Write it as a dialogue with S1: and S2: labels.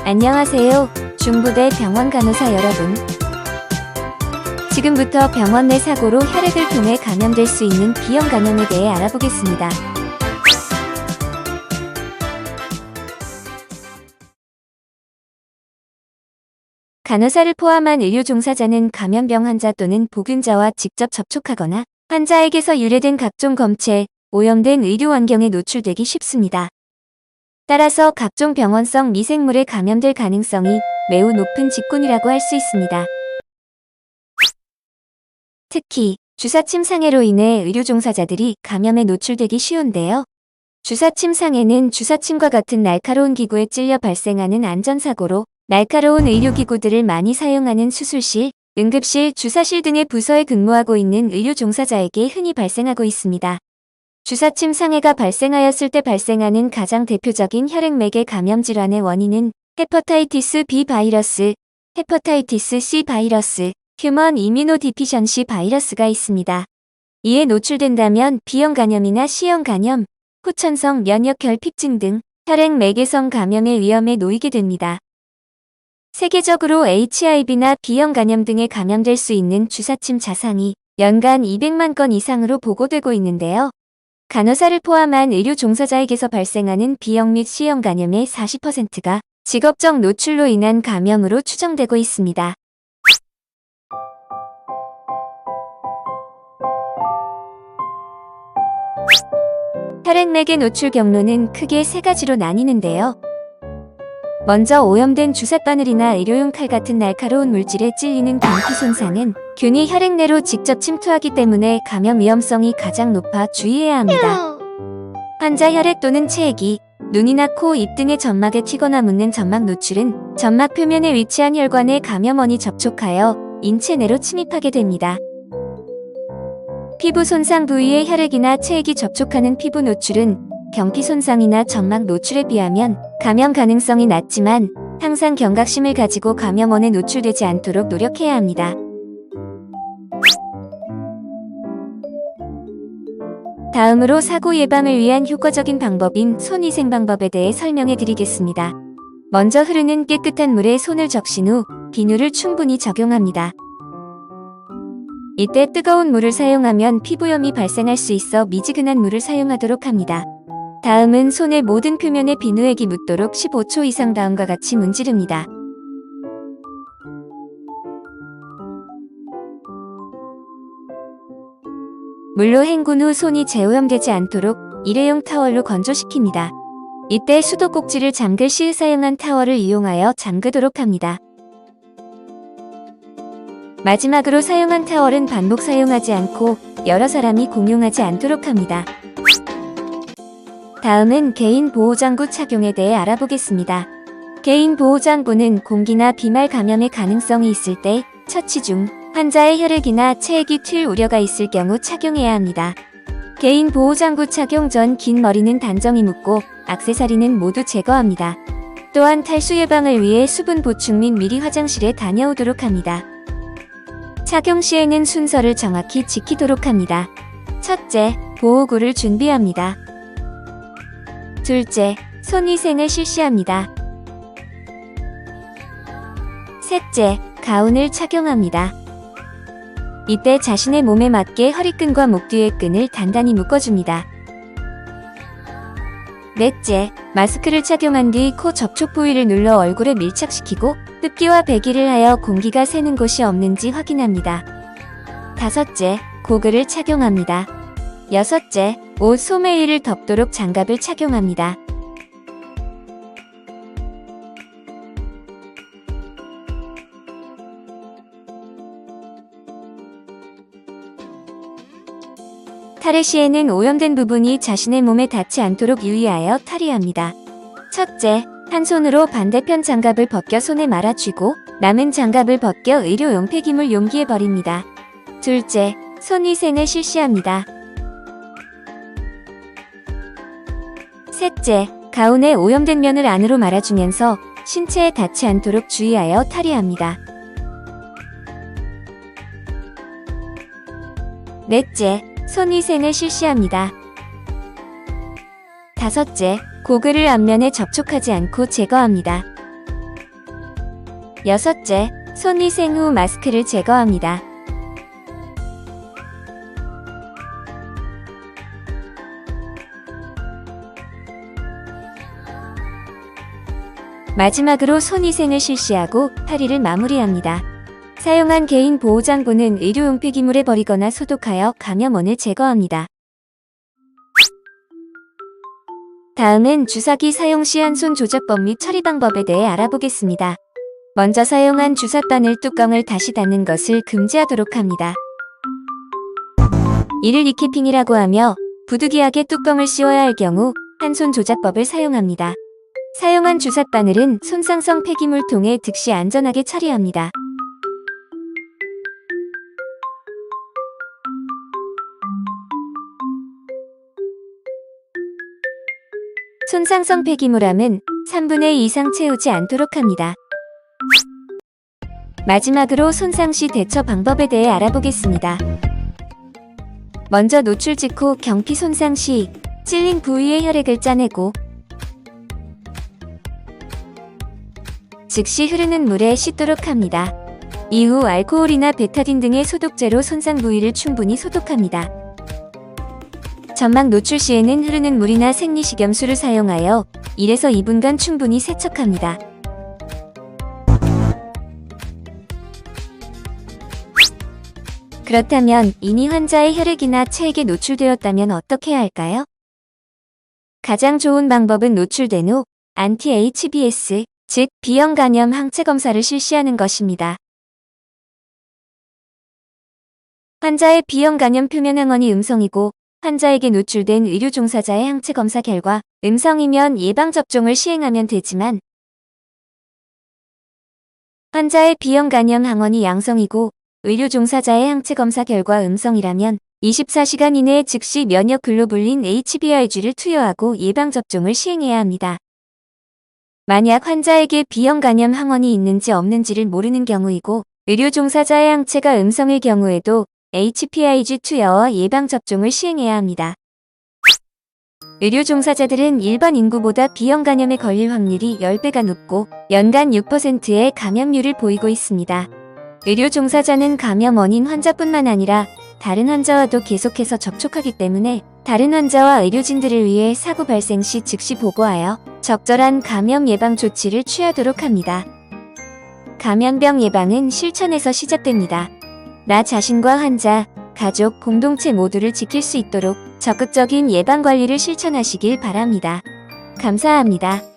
S1: 안녕하세요. 중부대 병원 간호사 여러분. 지금부터 병원 내 사고로 혈액을 통해 감염될 수 있는 B형 감염에 대해 알아보겠습니다. 간호사를 포함한 의료 종사자는 감염병 환자 또는 보균자와 직접 접촉하거나 환자에게서 유래된 각종 검체, 오염된 의료 환경에 노출되기 쉽습니다. 따라서 각종 병원성 미생물에 감염될 가능성이 매우 높은 직군이라고 할 수 있습니다. 특히 주사침 상해로 인해 의료 종사자들이 감염에 노출되기 쉬운데요. 주사침 상해는 주사침과 같은 날카로운 기구에 찔려 발생하는 안전사고로 날카로운 의료기구들을 많이 사용하는 수술실, 응급실, 주사실 등의 부서에 근무하고 있는 의료 종사자에게 흔히 발생하고 있습니다. 주사침 상해가 발생하였을 때 발생하는 가장 대표적인 혈액맥의 감염 질환의 원인은 헤퍼타이티스 B 바이러스, 헤퍼타이티스 C 바이러스, 휴먼 이뮤노디피션시 바이러스가 있습니다. 이에 노출된다면 B형 간염이나 C형 간염, 후천성 면역 결핍증 등 혈액맥에성 감염의 위험에 놓이게 됩니다. 세계적으로 HIV나 B형 간염 등에 감염될 수 있는 주사침 자상이 연간 200만 건 이상으로 보고되고 있는데요. 간호사를 포함한 의료 종사자에게서 발생하는 B형 및 C형 간염의 40%가 직업적 노출로 인한 감염으로 추정되고 있습니다. 혈액맥의 노출 경로는 크게 세 가지로 나뉘는데요. 먼저 오염된 주삿바늘이나 의료용 칼 같은 날카로운 물질에 찔리는 경피 손상은 균이 혈액 내로 직접 침투하기 때문에 감염 위험성이 가장 높아 주의해야 합니다. 환자 혈액 또는 체액이 눈이나 코, 입 등의 점막에 튀거나 묻는 점막 노출은 점막 표면에 위치한 혈관에 감염원이 접촉하여 인체 내로 침입하게 됩니다. 피부 손상 부위에 혈액이나 체액이 접촉하는 피부 노출은 경피 손상이나 점막 노출에 비하면 감염 가능성이 낮지만 항상 경각심을 가지고 감염원에 노출되지 않도록 노력해야 합니다. 다음으로 사고 예방을 위한 효과적인 방법인 손위생 방법에 대해 설명해 드리겠습니다. 먼저 흐르는 깨끗한 물에 손을 적신 후 비누를 충분히 적용합니다. 이때 뜨거운 물을 사용하면 피부염이 발생할 수 있어 미지근한 물을 사용하도록 합니다. 다음은 손의 모든 표면에 비누액이 묻도록 15초 이상 다음과 같이 문지릅니다. 물로 헹군 후 손이 재오염되지 않도록 일회용 타월로 건조시킵니다. 이때 수도꼭지를 잠글 시 사용한 타월을 이용하여 잠그도록 합니다. 마지막으로 사용한 타월은 반복 사용하지 않고 여러 사람이 공용하지 않도록 합니다. 다음은 개인 보호장구 착용에 대해 알아보겠습니다. 개인 보호장구는 공기나 비말 감염의 가능성이 있을 때 처치 중 환자의 혈액이나 체액이 튈 우려가 있을 경우 착용해야 합니다. 개인 보호장구 착용 전 긴 머리는 단정히 묶고 액세서리는 모두 제거합니다. 또한 탈수 예방을 위해 수분 보충 및 미리 화장실에 다녀오도록 합니다. 착용 시에는 순서를 정확히 지키도록 합니다. 첫째, 보호구를 준비합니다. 둘째, 손위생을 실시합니다. 셋째, 가운을 착용합니다. 이때 자신의 몸에 맞게 허리끈과 목 뒤의 끈을 단단히 묶어줍니다. 넷째, 마스크를 착용한 뒤 코 접촉 부위를 눌러 얼굴에 밀착시키고 뜯기와 배기를 하여 공기가 새는 곳이 없는지 확인합니다. 다섯째, 고글을 착용합니다. 여섯째, 옷 소매위를 덮도록 장갑을 착용합니다. 탈의 시에는 오염된 부분이 자신의 몸에 닿지 않도록 유의하여 탈의합니다. 첫째, 한 손으로 반대편 장갑을 벗겨 손에 말아쥐고 남은 장갑을 벗겨 의료용 폐기물 용기에 버립니다. 둘째, 손위생을 실시합니다. 셋째, 가운의 오염된 면을 안으로 말아주면서 신체에 닿지 않도록 주의하여 탈의합니다. 넷째, 손위생을 실시합니다. 다섯째, 고글을 앞면에 접촉하지 않고 제거합니다. 6째, 손위생 후 마스크를 제거합니다. 마지막으로 손위생을 실시하고 탈의를 마무리합니다. 사용한 개인 보호장구는 의료용 폐기물에 버리거나 소독하여 감염원을 제거합니다. 다음은 주사기 사용 시 한손 조작법 및 처리 방법에 대해 알아보겠습니다. 먼저 사용한 주사바늘 뚜껑을 다시 닫는 것을 금지하도록 합니다. 이를 리캐핑이라고 하며 부득이하게 뚜껑을 씌워야 할 경우 한손 조작법을 사용합니다. 사용한 주삿바늘은 손상성 폐기물통에 즉시 안전하게 처리합니다. 손상성 폐기물함은 3분의 2 이상 채우지 않도록 합니다. 마지막으로 손상 시 대처 방법에 대해 알아보겠습니다. 먼저 노출 직후 경피 손상 시 찔린 부위의 혈액을 짜내고 즉시 흐르는 물에 씻도록 합니다. 이후 알코올이나 베타딘 등의 소독제로 손상 부위를 충분히 소독합니다. 점막 노출 시에는 흐르는 물이나 생리식염수를 사용하여 1에서 2분간 충분히 세척합니다. 그렇다면 이미 환자의 혈액이나 체액에 노출되었다면 어떻게 해야 할까요? 가장 좋은 방법은 노출된 후 안티-HBS, 즉 B형 간염 항체 검사를 실시하는 것입니다. 환자의 B형 간염 표면 항원이 음성이고 환자에게 노출된 의료 종사자의 항체 검사 결과 음성이면 예방접종을 시행하면 되지만 환자의 B형 간염 항원이 양성이고 의료 종사자의 항체 검사 결과 음성이라면 24시간 이내에 즉시 면역 글로불린 HBRG를 투여하고 예방접종을 시행해야 합니다. 만약 환자에게 B형 간염 항원이 있는지 없는지를 모르는 경우이고 의료 종사자의 항체가 음성일 경우에도 HPIG 투여와 예방접종을 시행해야 합니다. 의료 종사자들은 일반 인구보다 B형 간염에 걸릴 확률이 10배가 높고 연간 6%의 감염률을 보이고 있습니다. 의료 종사자는 감염 원인 환자뿐만 아니라 다른 환자와도 계속해서 접촉하기 때문에 다른 환자와 의료진들을 위해 사고 발생 시 즉시 보고하여 적절한 감염 예방 조치를 취하도록 합니다. 감염병 예방은 실천에서 시작됩니다. 나 자신과 환자, 가족, 공동체 모두를 지킬 수 있도록 적극적인 예방 관리를 실천하시길 바랍니다. 감사합니다.